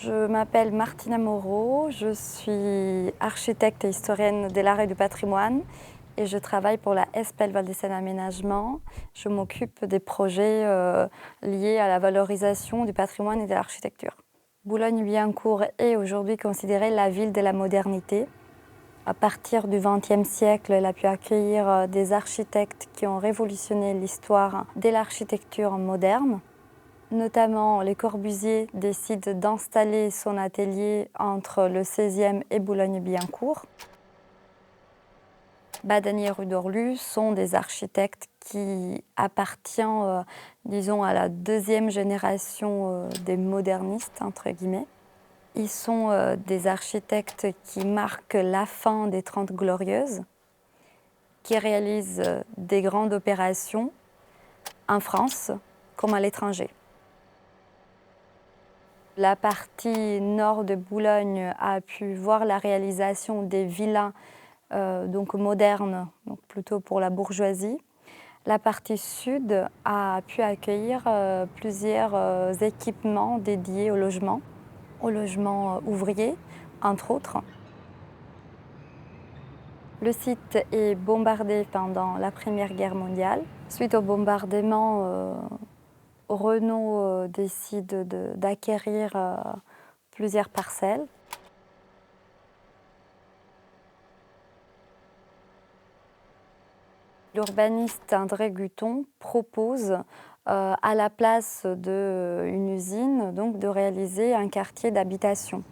Je m'appelle Martina Moreau, je suis architecte et historienne de l'art et du patrimoine et je travaille pour la SPEL Val de Seine Aménagement. Je m'occupe des projets liés à la valorisation du patrimoine et de l'architecture. Boulogne-Billancourt est aujourd'hui considérée la ville de la modernité. À partir du XXe siècle, elle a pu accueillir des architectes qui ont révolutionné l'histoire de l'architecture moderne. Notamment, Le Corbusier décide d'installer son atelier entre le 16e et Boulogne-Billancourt. Badani et Rudorlu sont des architectes qui appartiennent, disons, à la deuxième génération des modernistes, entre guillemets. Ils sont des architectes qui marquent la fin des Trente Glorieuses, qui réalisent des grandes opérations en France comme à l'étranger. La partie nord de Boulogne a pu voir la réalisation des villas donc modernes, donc plutôt pour la bourgeoisie. La partie sud a pu accueillir plusieurs équipements dédiés au logement ouvriers, entre autres. Le site est bombardé pendant la Première Guerre mondiale. Suite au bombardement, Renault décide d'acquérir plusieurs parcelles. L'urbaniste André Guton propose, à la place d'une usine, donc, de réaliser un quartier d'habitation.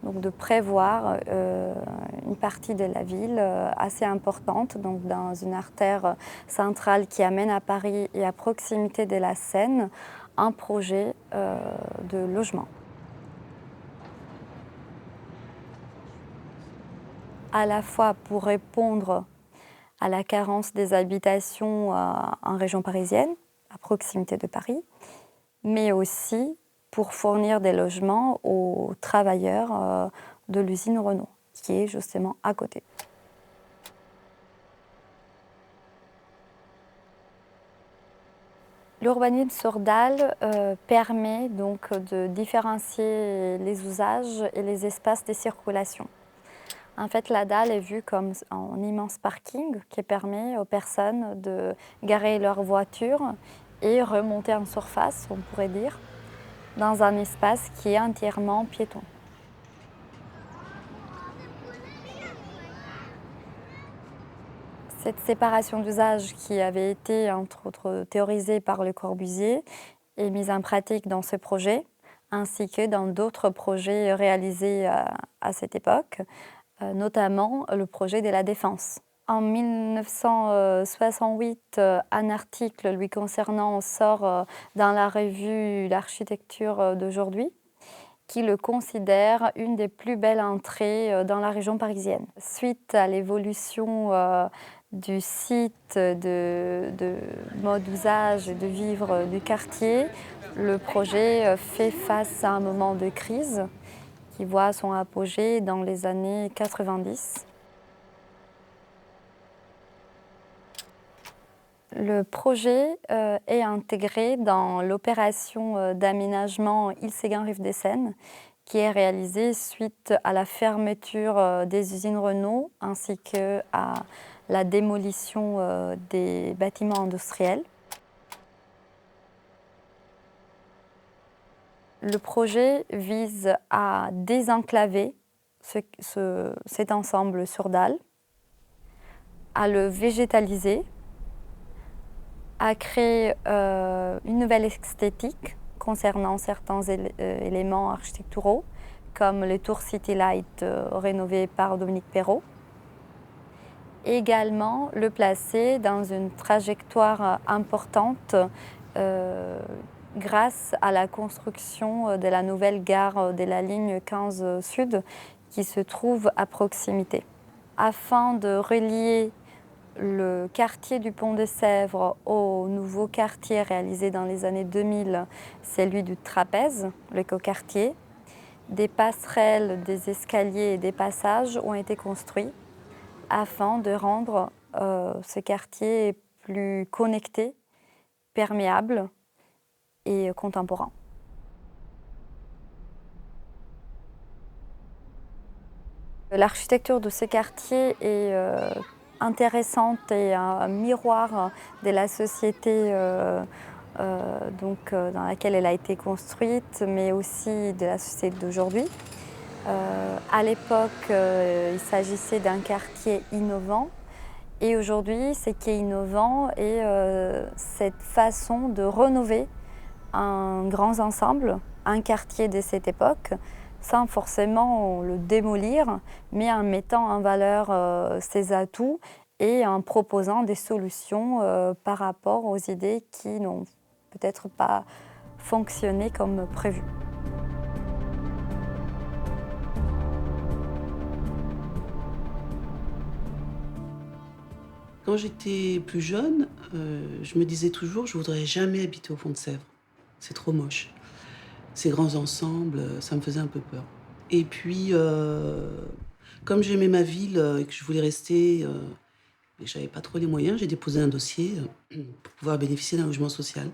Donc de prévoir une partie de la ville assez importante, donc dans une artère centrale qui amène à Paris et à proximité de la Seine, un projet de logement. À la fois pour répondre à la carence des habitations en région parisienne, à proximité de Paris, mais aussi pour fournir des logements aux travailleurs de l'usine Renault, qui est justement à côté. L'urbanisme sur dalle permet donc de différencier les usages et les espaces de circulation. En fait, la dalle est vue comme un immense parking qui permet aux personnes de garer leur voiture et remonter en surface, on pourrait dire, dans un espace qui est entièrement piéton. Cette séparation d'usage qui avait été, entre autres, théorisée par Le Corbusier est mise en pratique dans ce projet, ainsi que dans d'autres projets réalisés à cette époque, notamment le projet de la Défense. En 1968, un article lui concernant sort dans la revue L'Architecture d'aujourd'hui, qui le considère une des plus belles entrées dans la région parisienne. Suite à l'évolution du site, de mode d'usage et de vivre du quartier, le projet fait face à un moment de crise qui voit son apogée dans les années 90. Le projet est intégré dans l'opération d'aménagement Île-Séguin-Rive des Seines, qui est réalisée suite à la fermeture des usines Renault ainsi qu'à la démolition des bâtiments industriels. Le projet vise à désenclaver cet ensemble sur dalle, à le végétaliser, à créer une nouvelle esthétique concernant certains éléments architecturaux, comme les tours City Light rénovées par Dominique Perrault. Également le placer dans une trajectoire importante grâce à la construction de la nouvelle gare de la ligne 15 Sud qui se trouve à proximité. Afin de relier le quartier du Pont de Sèvres au nouveau quartier réalisé dans les années 2000, celui du Trapèze, l'écoquartier, des passerelles, des escaliers et des passages ont été construits afin de rendre ce quartier plus connecté, perméable et contemporain. L'architecture de ce quartier est intéressante et un miroir de la société dans laquelle elle a été construite, mais aussi de la société d'aujourd'hui. À l'époque, il s'agissait d'un quartier innovant. Et aujourd'hui, ce qui est innovant est cette façon de rénover un grand ensemble, un quartier de cette époque, sans forcément le démolir, mais en mettant en valeur ses atouts et en proposant des solutions par rapport aux idées qui n'ont peut-être pas fonctionné comme prévu. Quand j'étais plus jeune, je me disais toujours: «Je voudrais jamais habiter au Pont de Sèvres. C'est trop moche. Ces grands ensembles, ça me faisait un peu peur». Et puis, comme j'aimais ma ville, et que je voulais rester, et que j'avais pas trop les moyens, j'ai déposé un dossier, pour pouvoir bénéficier d'un logement social.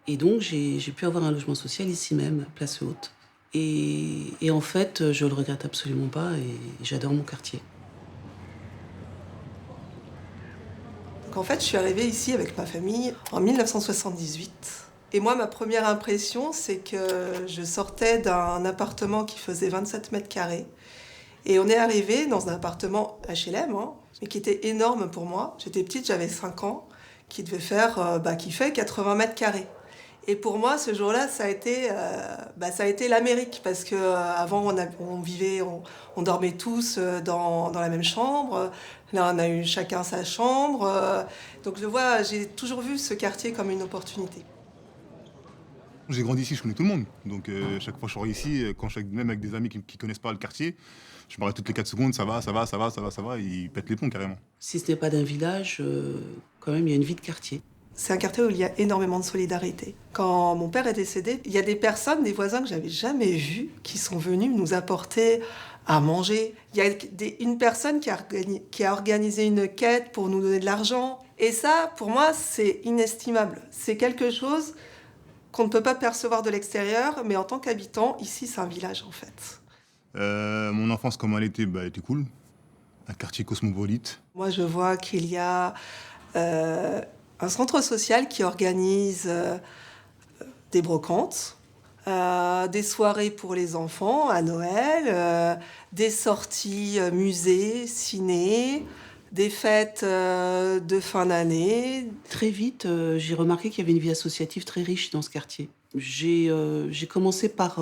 Et donc j'ai pu avoir un logement social ici même, Place Haute. Et en fait, je le regrette absolument pas et j'adore mon quartier. Donc en fait, je suis arrivée ici avec ma famille en 1978. Et moi, ma première impression, c'est que je sortais d'un appartement qui faisait 27 mètres carrés. Et on est arrivé dans un appartement HLM, hein, mais qui était énorme pour moi. J'étais petite, j'avais 5 ans, qui devait faire, qui fait 80 mètres carrés. Et pour moi, ce jour-là, ça a été l'Amérique, parce que avant on vivait, on dormait tous dans la même chambre. Là, on a eu chacun sa chambre. Donc j'ai toujours vu ce quartier comme une opportunité. J'ai grandi ici, je connais tout le monde. Donc chaque fois que je sors ici, même avec des amis qui connaissent pas le quartier, je m'arrête toutes les 4 secondes, ça va, ça va, ça va, ça va, ça va, et ils pètent les plombs carrément. Si ce n'est pas d'un village, quand même, il y a une vie de quartier. C'est un quartier où il y a énormément de solidarité. Quand mon père est décédé, il y a des personnes, des voisins que j'avais jamais vus, qui sont venus nous apporter à manger. Il y a une personne qui a organisé une quête pour nous donner de l'argent. Et ça, pour moi, c'est inestimable. C'est quelque chose qu'on ne peut pas percevoir de l'extérieur, mais en tant qu'habitant, ici, c'est un village, en fait. Mon enfance, comme elle était cool. Un quartier cosmopolite. Moi, je vois qu'il y a un centre social qui organise des brocantes, des soirées pour les enfants à Noël, des sorties musées, ciné, des fêtes de fin d'année. Très vite, j'ai remarqué qu'il y avait une vie associative très riche dans ce quartier. J'ai commencé par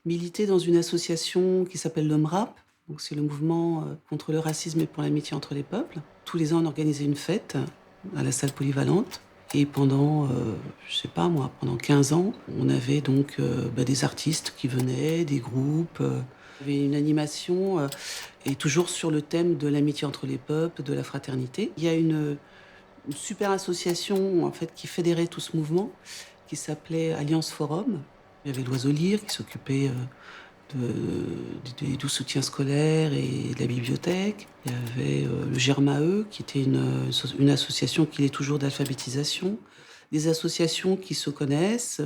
militer dans une association qui s'appelle le MRAP. Donc c'est le mouvement contre le racisme et pour l'amitié entre les peuples. Tous les ans, on organisait une fête à la salle polyvalente. Et pendant, je sais pas moi, pendant 15 ans, on avait donc des artistes qui venaient, des groupes. Il y avait une animation, et toujours sur le thème de l'amitié entre les peuples, de la fraternité. Il y a une super association en fait, qui fédérait tout ce mouvement, qui s'appelait Alliance Forum. Il y avait l'Oiseau Lyre qui s'occupait du soutien scolaire et de la bibliothèque. Il y avait le Germae, qui était une association qui est toujours d'alphabétisation. Des associations qui se connaissent,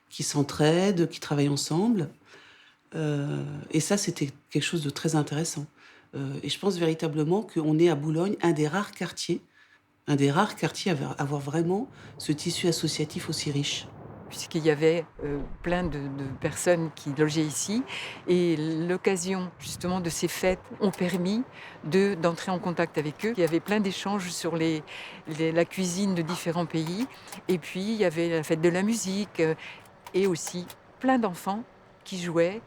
qui s'entraident, qui travaillent ensemble. Et ça, c'était quelque chose de très intéressant. Et je pense véritablement qu'on est à Boulogne un des rares quartiers à avoir vraiment ce tissu associatif aussi riche. Puisqu'il y avait plein de personnes qui logeaient ici. Et l'occasion, justement, de ces fêtes ont permis d'entrer en contact avec eux. Il y avait plein d'échanges sur la cuisine de différents pays. Et puis, il y avait la fête de la musique et aussi plein d'enfants qui jouaient,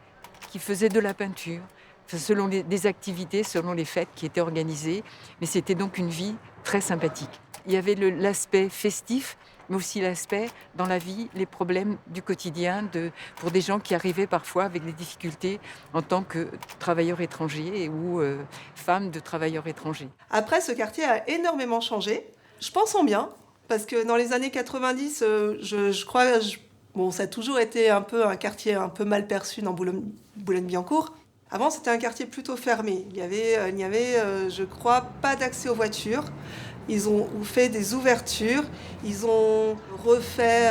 qui faisaient de la peinture, selon des activités, selon les fêtes qui étaient organisées. Mais c'était donc une vie très sympathique. Il y avait l'aspect festif, mais aussi l'aspect, dans la vie, les problèmes du quotidien pour des gens qui arrivaient parfois avec des difficultés en tant que travailleurs étrangers ou femmes de travailleurs étrangers. Après, ce quartier a énormément changé. Je pense en bien, parce que dans les années 90, je crois, ça a toujours été un quartier un peu mal perçu dans Boulogne-Billancourt. Avant, c'était un quartier plutôt fermé. Il n'y avait, je crois, pas d'accès aux voitures. Ils ont fait des ouvertures, ils ont refait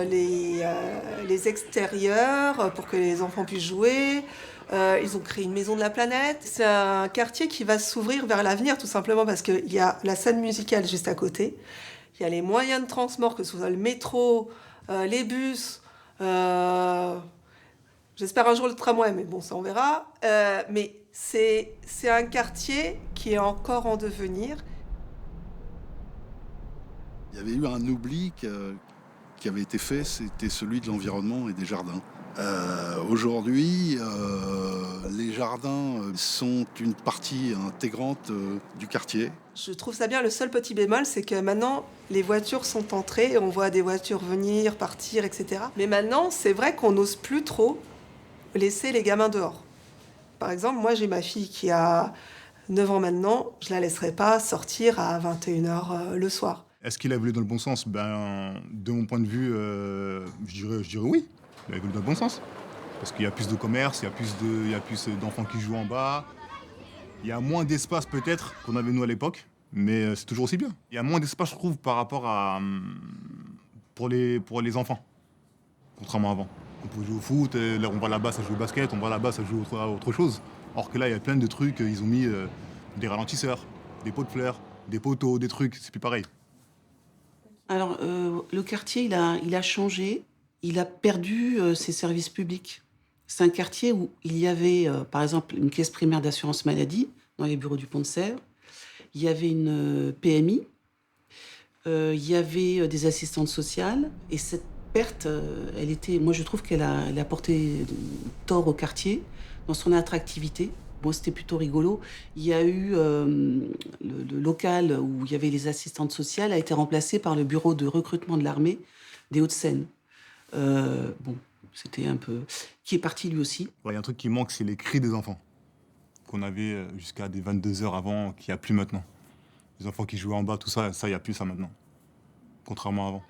les extérieurs pour que les enfants puissent jouer. Ils ont créé une maison de la planète. C'est un quartier qui va s'ouvrir vers l'avenir, tout simplement parce qu'il y a la scène musicale juste à côté. Il y a les moyens de transport, que ce soit le métro, les bus. J'espère un jour le tramway, mais bon, ça on verra. Mais c'est un quartier qui est encore en devenir. Il y avait eu un oubli qui avait été fait, c'était celui de l'environnement et des jardins. Aujourd'hui, les jardins sont une partie intégrante du quartier. Je trouve ça bien. Le seul petit bémol, c'est que maintenant, les voitures sont entrées, et on voit des voitures venir, partir, etc. Mais maintenant, c'est vrai qu'on n'ose plus trop laisser les gamins dehors. Par exemple, moi, j'ai ma fille qui a 9 ans maintenant. Je la laisserai pas sortir à 21h le soir. Est-ce qu'il a évolué dans le bon sens? De mon point de vue, je dirais oui. Il a évolué dans le bon sens. Parce qu'il y a plus de commerce, il y a plus d'enfants qui jouent en bas. Il y a moins d'espace peut-être qu'on avait nous à l'époque, mais c'est toujours aussi bien. Il y a moins d'espace, je trouve, par rapport à pour les enfants, contrairement à avant. On peut jouer au foot, là, on va là-bas, ça joue au basket, on va là-bas, ça joue à autre chose. Or que là, il y a plein de trucs, ils ont mis des ralentisseurs, des pots de fleurs, des poteaux, des trucs, c'est plus pareil. Alors, le quartier, il a changé. Il a perdu ses services publics. C'est un quartier où il y avait, par exemple, une caisse primaire d'assurance maladie dans les bureaux du Pont de Sèvres. Il y avait une PMI. Il y avait des assistantes sociales. Et cette perte, moi, je trouve elle a porté tort au quartier dans son attractivité. Bon, c'était plutôt rigolo. Il y a eu le local où il y avait les assistantes sociales a été remplacé par le bureau de recrutement de l'armée des Hauts-de-Seine. Bon, c'était un peu... qui est parti lui aussi. Il y a un truc qui manque, c'est les cris des enfants. Qu'on avait jusqu'à des 22h avant, qu'il n'y a plus maintenant. Les enfants qui jouaient en bas, tout ça, il n'y a plus ça maintenant. Contrairement à avant.